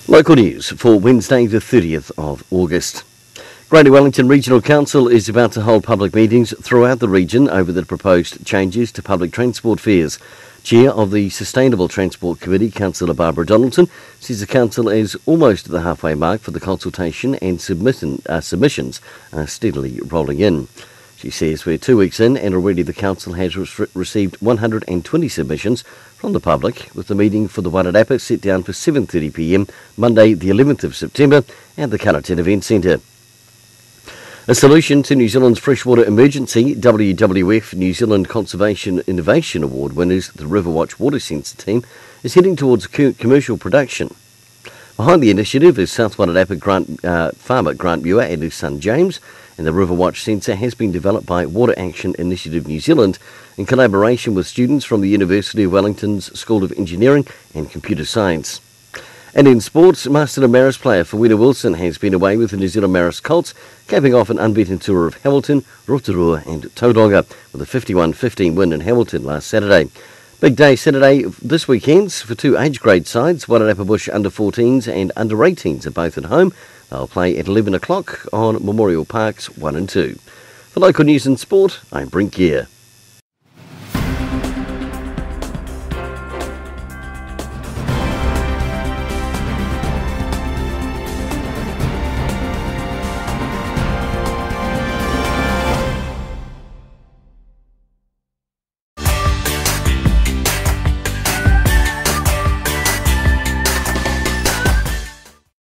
Local news for Wednesday the 30th of August. Greater Wellington Regional Council is about to hold public meetings throughout the region over the proposed changes to public transport fares. Chair of the Sustainable Transport Committee, Councillor Barbara Donaldson, says the council is almost at the halfway mark for the consultation and submissions are steadily rolling in. She says we're 2 weeks in and already the council has received 120 submissions from the public, with the meeting for the Wairarapa set down for 7:30pm Monday the 11th of September at the Calatin Event Centre. A solution to New Zealand's freshwater emergency, WWF New Zealand Conservation Innovation Award winners, the Riverwatch Water Sensor team, is heading towards commercial production. Behind the initiative is South Wairarapa farmer Grant Muir and his son James, and the Riverwatch sensor has been developed by Water Action Initiative New Zealand in collaboration with students from the University of Wellington's School of Engineering and Computer Science. And in sports, Master and Maris player Fawina Wilson has been away with the New Zealand Maris Colts, capping off an unbeaten tour of Hamilton, Rotorua and Tauranga with a 51-15 win in Hamilton last Saturday. Big day Saturday this weekend for two age grade sides. Wairarapa Bush under-14s and under-18s are both at home. They'll play at 11 o'clock on Memorial Parks 1 and 2. For local news and sport, I'm Brent Gare.